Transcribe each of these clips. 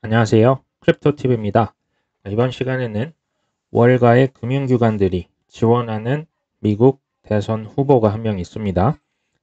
안녕하세요. 크립토팁입니다. 이번 시간에는 월가의 금융기관들이 지원하는 미국 대선 후보가 한 명 있습니다.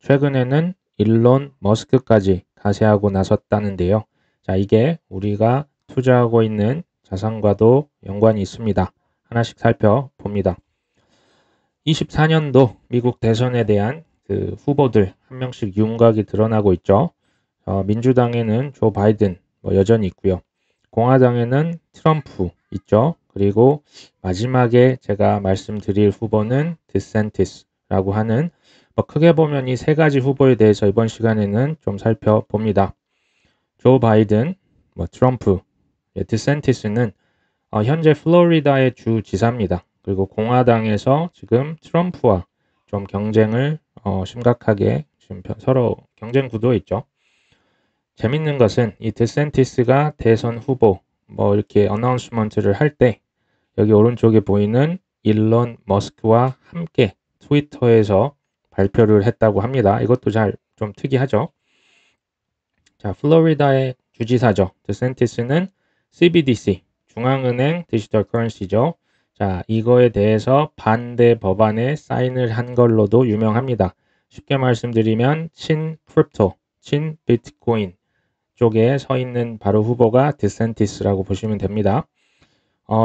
최근에는 일론 머스크까지 가세하고 나섰다는데요. 자, 이게 우리가 투자하고 있는 자산과도 연관이 있습니다. 하나씩 살펴봅니다. 24년도 미국 대선에 대한 그 후보들 한 명씩 윤곽이 드러나고 있죠. 민주당에는 조 바이든 여전히 있고요. 공화당에는 트럼프 있죠. 그리고 마지막에 제가 말씀드릴 후보는 디센티스라고 하는 크게 보면 이 세 가지 후보에 대해서 이번 시간에는 좀 살펴봅니다. 조 바이든, 트럼프, 디센티스는 현재 플로리다의 주지사입니다. 그리고 공화당에서 지금 트럼프와 좀 경쟁을 심각하게 지금 서로 경쟁 구도에 있죠. 재밌는 것은 이 디센티스가 대선 후보 이렇게 어나운스먼트를 할 때 여기 오른쪽에 보이는 일론 머스크와 함께 트위터에서 발표를 했다고 합니다. 이것도 좀 특이하죠. 자, 플로리다의 주지사죠. 디센티스는 CBDC, 중앙은행 디지털 커런시죠. 자, 이거에 대해서 반대 법안에 사인을 한 걸로도 유명합니다. 쉽게 말씀드리면 친 크립토, 친 비트코인 쪽에 서 있는 바로 후보가 디센티스라고 보시면 됩니다.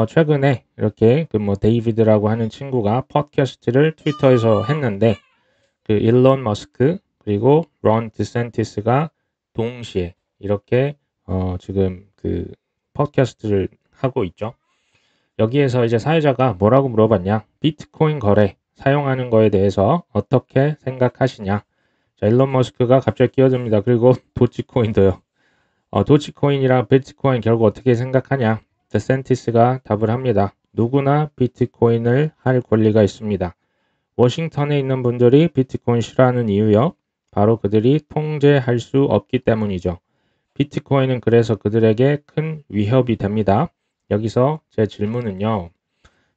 최근에 이렇게 데이비드라고 하는 친구가 팟캐스트를 트위터에서 했는데 그 일론 머스크 그리고 론 디센티스가 동시에 이렇게 지금 그 팟캐스트를 하고 있죠. 여기에서 이제 사회자가 뭐라고 물어봤냐? 비트코인 거래 사용하는 거에 대해서 어떻게 생각하시냐? 자, 일론 머스크가 갑자기 끼어듭니다. 그리고 도치코인도요. 도치코인이랑 비트코인 결국 어떻게 생각하냐? 데센티스가 답을 합니다. 누구나 비트코인을 할 권리가 있습니다. 워싱턴에 있는 분들이 비트코인 싫어하는 이유요. 바로 그들이 통제할 수 없기 때문이죠. 비트코인은 그래서 그들에게 큰 위협이 됩니다. 여기서 제 질문은요.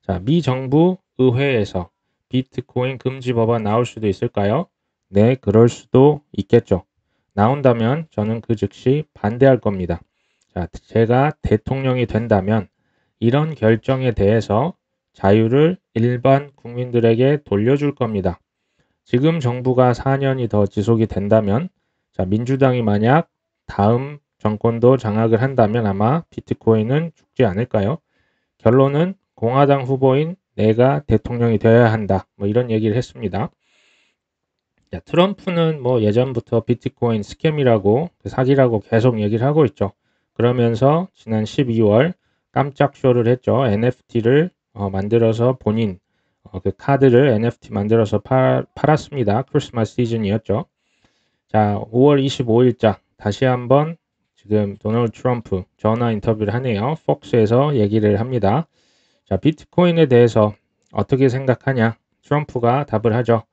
자, 미 정부 의회에서 비트코인 금지 법안 나올 수도 있을까요? 네, 그럴 수도 있겠죠. 나온다면 저는 그 즉시 반대할 겁니다. 자, 제가 대통령이 된다면 이런 결정에 대해서 자유를 일반 국민들에게 돌려줄 겁니다. 지금 정부가 4년이 더 지속이 된다면, 자, 민주당이 만약 다음 정권도 장악을 한다면 아마 비트코인은 죽지 않을까요? 결론은 공화당 후보인 내가 대통령이 되어야 한다. 이런 얘기를 했습니다. 자, 트럼프는 예전부터 비트코인 스캠이라고 사기라고 계속 얘기를 하고 있죠. 그러면서 지난 12월 깜짝 쇼를 했죠. NFT를 만들어서 본인 그 카드를 NFT 만들어서 팔았습니다. 크리스마스 시즌이었죠. 자, 5월 25일자 다시 한번 지금 도널드 트럼프 전화 인터뷰를 하네요. 폭스에서 얘기를 합니다. 자, 비트코인에 대해서 어떻게 생각하냐? 트럼프가 답을 하죠.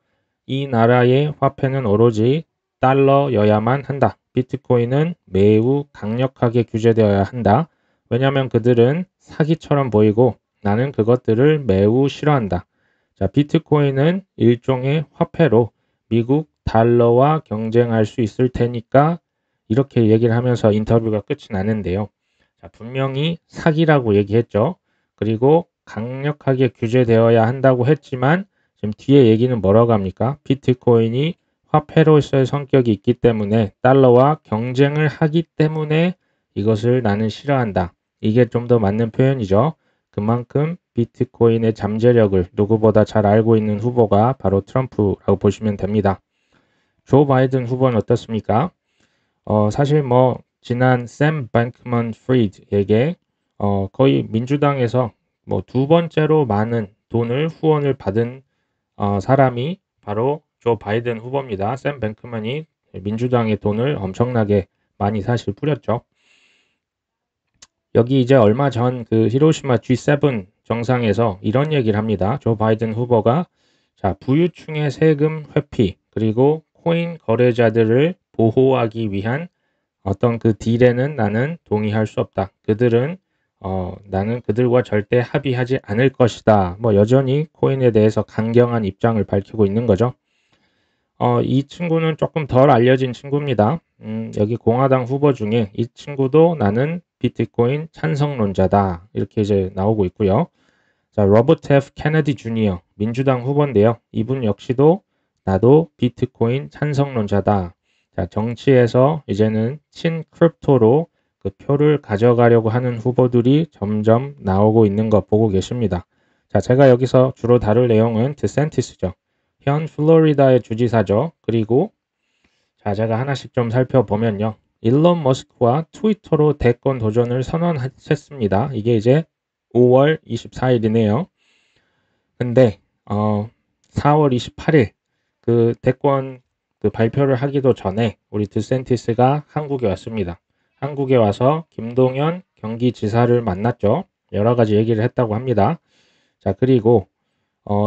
이 나라의 화폐는 오로지 달러여야만 한다. 비트코인은 매우 강력하게 규제되어야 한다. 왜냐하면 그들은 사기처럼 보이고 나는 그것들을 매우 싫어한다. 자, 비트코인은 일종의 화폐로 미국 달러와 경쟁할 수 있을 테니까 이렇게 얘기를 하면서 인터뷰가 끝이 나는데요. 자, 분명히 사기라고 얘기했죠. 그리고 강력하게 규제되어야 한다고 했지만 지금 뒤에 얘기는 뭐라고 합니까? 비트코인이 화폐로서의 성격이 있기 때문에 달러와 경쟁을 하기 때문에 이것을 나는 싫어한다. 이게 좀 더 맞는 표현이죠. 그만큼 비트코인의 잠재력을 누구보다 잘 알고 있는 후보가 바로 트럼프라고 보시면 됩니다. 조 바이든 후보는 어떻습니까? 사실 지난 샘 뱅크먼 프리드에게 거의 민주당에서 두 번째로 많은 돈을 후원을 받은 사람이 바로 조 바이든 후보입니다. 샘 뱅크먼이 민주당의 돈을 엄청나게 많이 사실 뿌렸죠. 여기 이제 얼마 전 그 히로시마 G7 정상에서 이런 얘기를 합니다. 조 바이든 후보가 자, 부유층의 세금 회피 그리고 코인 거래자들을 보호하기 위한 어떤 그 딜에는 나는 동의할 수 없다. 그들은 나는 그들과 절대 합의하지 않을 것이다. 여전히 코인에 대해서 강경한 입장을 밝히고 있는 거죠. 이 친구는 조금 덜 알려진 친구입니다. 여기 공화당 후보 중에 이 친구도 나는 비트코인 찬성론자다. 이렇게 이제 나오고 있고요. 자, 로버트 F. 케네디 주니어 민주당 후보인데요. 이분 역시도 나도 비트코인 찬성론자다. 자, 정치에서 이제는 친크립토로 그 표를 가져가려고 하는 후보들이 점점 나오고 있는 거 보고 계십니다. 자, 제가 여기서 주로 다룰 내용은 드샌티스죠. 현 플로리다의 주지사죠. 그리고 자, 제가 하나씩 좀 살펴보면요. 일론 머스크와 트위터로 대권 도전을 선언했습니다. 이게 이제 5월 24일이네요. 근데 4월 28일 그 대권 그 발표를 하기도 전에 우리 드샌티스가 한국에 왔습니다. 한국에 와서 김동연 경기지사를 만났죠. 여러 가지 얘기를 했다고 합니다. 자, 그리고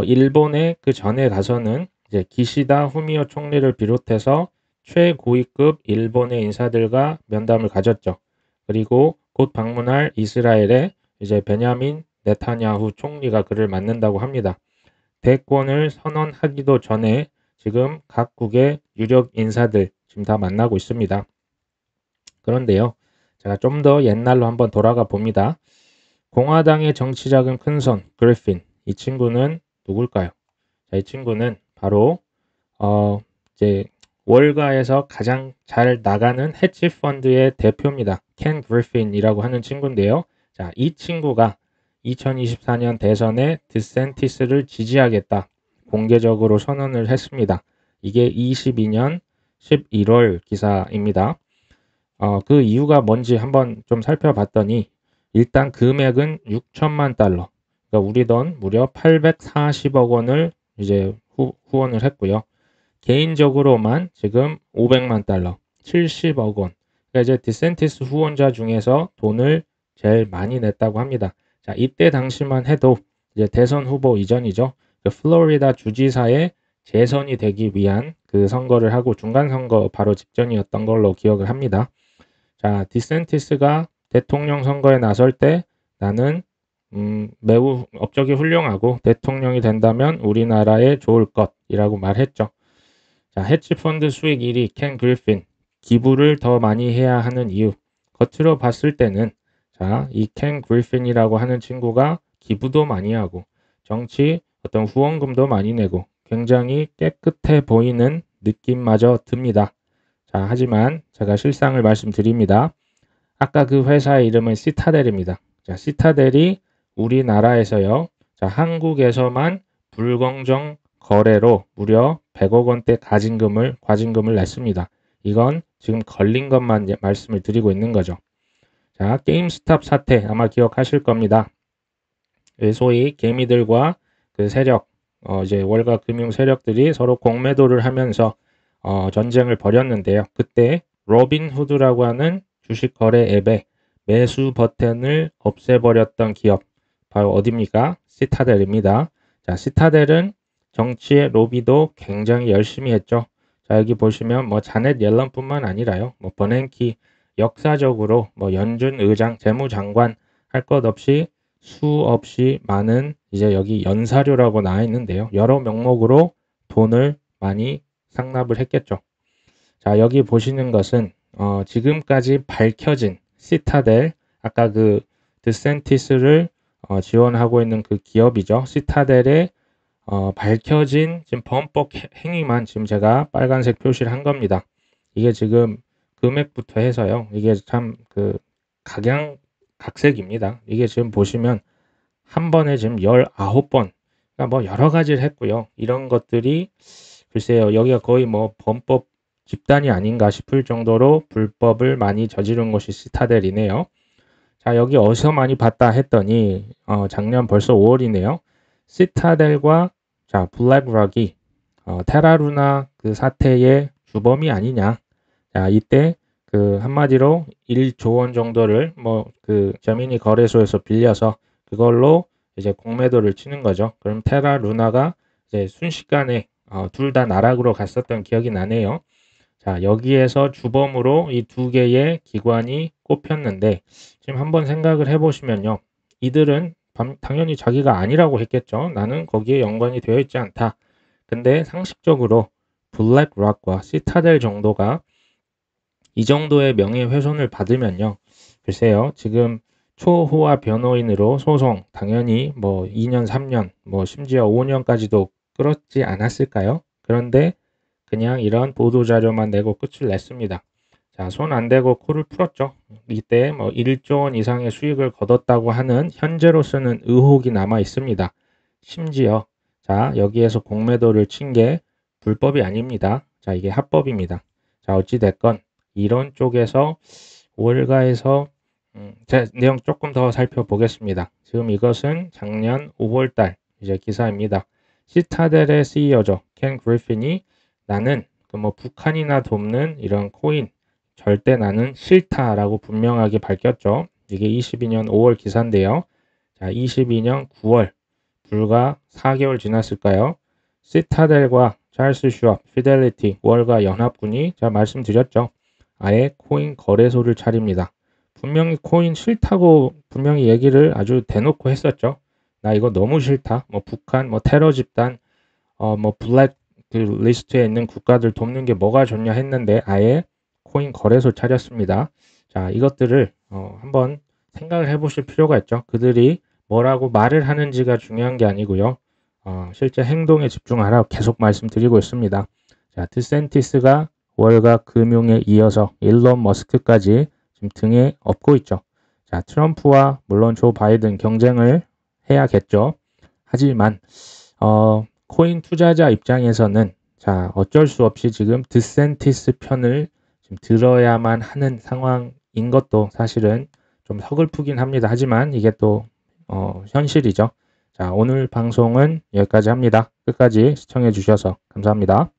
일본에 그 전에 가서는 이제 기시다 후미오 총리를 비롯해서 최고위급 일본의 인사들과 면담을 가졌죠. 그리고 곧 방문할 이스라엘에 이제 베냐민 네타냐후 총리가 그를 만난다고 합니다. 대권을 선언하기도 전에 지금 각국의 유력 인사들 지금 다 만나고 있습니다. 그런데요, 제가 좀 더 옛날로 한번 돌아가 봅니다. 공화당의 정치자금 큰손 그리핀, 이 친구는 누굴까요? 자, 이 친구는 바로 이제 월가에서 가장 잘 나가는 헤지 펀드의 대표입니다. 켄 그리핀이라고 하는 친구인데요. 자, 이 친구가 2024년 대선에 드샌티스를 지지하겠다 공개적으로 선언을 했습니다. 이게 22년 11월 기사입니다. 그 이유가 뭔지 한번 좀 살펴봤더니 일단 금액은 6천만 달러, 그러니까 우리 돈 무려 840억 원을 이제 후원을 했고요. 개인적으로만 지금 500만 달러, 70억 원. 그러니까 이제 디센티스 후원자 중에서 돈을 제일 많이 냈다고 합니다. 자, 이때 당시만 해도 이제 대선 후보 이전이죠. 그 플로리다 주지사의 재선이 되기 위한 그 선거를 하고 중간 선거 바로 직전이었던 걸로 기억을 합니다. 자, 디센티스가 대통령 선거에 나설 때 나는 매우 업적이 훌륭하고 대통령이 된다면 우리나라에 좋을 것이라고 말했죠. 자, 헤지펀드 수익 1위 켄 그리핀, 기부를 더 많이 해야 하는 이유. 겉으로 봤을 때는 자, 이 켄 그리핀이라고 하는 친구가 기부도 많이 하고 정치 어떤 후원금도 많이 내고 굉장히 깨끗해 보이는 느낌마저 듭니다. 자, 하지만 제가 실상을 말씀드립니다. 아까 그 회사의 이름은 시타델입니다. 자, 시타델이 우리나라에서요. 자, 한국에서만 불공정 거래로 무려 100억 원대 과징금을 냈습니다. 이건 지금 걸린 것만 말씀을 드리고 있는 거죠. 자, 게임스탑 사태 아마 기억하실 겁니다. 소위 개미들과 그 세력, 이제 월가 금융 세력들이 서로 공매도를 하면서 전쟁을 벌였는데요. 그때 로빈후드라고 하는 주식 거래 앱의 매수 버튼을 없애버렸던 기업, 바로 어디입니까? 시타델입니다. 자, 시타델은 정치의 로비도 굉장히 열심히 했죠. 자, 여기 보시면 뭐 자넷 옐런뿐만 아니라요. 뭐 버냉키, 역사적으로 뭐 연준 의장, 재무장관 할 것 없이 수없이 많은 이제 여기 연사료라고 나와 있는데요. 여러 명목으로 돈을 많이 상납을 했겠죠. 자, 여기 보시는 것은 지금까지 밝혀진 시타델, 아까 그 드센티스를 지원하고 있는 그 기업이죠. 시타델의 밝혀진 지금 범법 행위만 지금 제가 빨간색 표시를 한 겁니다. 이게 지금 금액부터 해서요. 이게 참 그 각색입니다. 이게 지금 보시면 한 번에 지금 19번, 그러니까 뭐 여러 가지를 했고요. 이런 것들이 글쎄요, 여기가 거의 뭐 범법 집단이 아닌가 싶을 정도로 불법을 많이 저지른 것이 시타델이네요. 자, 여기 어디서 많이 봤다 했더니 작년 벌써 5월이네요. 시타델과 자, 블랙락이 테라루나 그 사태의 주범이 아니냐. 자, 이때 그 한마디로 1조 원 정도를 뭐 그 저미니 거래소에서 빌려서 그걸로 이제 공매도를 치는 거죠. 그럼 테라루나가 이제 순식간에 둘 다 나락으로 갔었던 기억이 나네요. 자, 여기에서 주범으로 이 두 개의 기관이 꼽혔는데 지금 한번 생각을 해보시면요. 이들은 당연히 자기가 아니라고 했겠죠. 나는 거기에 연관이 되어 있지 않다. 근데 상식적으로 블랙락과 시타델 정도가 이 정도의 명예훼손을 받으면요. 글쎄요, 지금 초호화 변호인으로 소송, 당연히 뭐 2년, 3년, 뭐 심지어 5년까지도 끌었지 않았을까요? 그런데 그냥 이런 보도자료만 내고 끝을 냈습니다. 자, 손 안 대고 코를 풀었죠. 이때 뭐 1조 원 이상의 수익을 거뒀다고 하는 현재로서는 의혹이 남아 있습니다. 심지어 자, 여기에서 공매도를 친 게 불법이 아닙니다. 자, 이게 합법입니다. 자, 어찌 됐건 이런 쪽에서 월가에서 제 내용 조금 더 살펴보겠습니다. 지금 이것은 작년 5월 달 이제 기사입니다. 시타델의 CEO죠. 켄 그리핀이 나는 그 뭐 북한이나 돕는 이런 코인 절대 나는 싫다라고 분명하게 밝혔죠. 이게 22년 5월 기사인데요. 자, 22년 9월 불과 4개월 지났을까요? 시타델과 찰스 슈왑, 피델리티, 월가 연합군이 제가 말씀드렸죠. 아예 코인 거래소를 차립니다. 분명히 코인 싫다고 분명히 얘기를 아주 대놓고 했었죠. 나 이거 너무 싫다. 뭐 북한, 뭐 테러 집단, 뭐 블랙 그 리스트에 있는 국가들 돕는 게 뭐가 좋냐 했는데 아예 코인 거래소 차렸습니다. 자, 이것들을 한번 생각을 해보실 필요가 있죠. 그들이 뭐라고 말을 하는지가 중요한 게 아니고요. 실제 행동에 집중하라고 계속 말씀드리고 있습니다. 자, 드센티스가 월가 금융에 이어서 일론 머스크까지 지금 등에 업고 있죠. 자, 트럼프와 물론 조 바이든 경쟁을 해야겠죠. 하지만 코인 투자자 입장에서는 자, 어쩔 수 없이 지금 드센티스 편을 좀 들어야만 하는 상황인 것도 사실은 좀 서글프긴 합니다. 하지만 이게 또 현실이죠. 자, 오늘 방송은 여기까지 합니다. 끝까지 시청해 주셔서 감사합니다.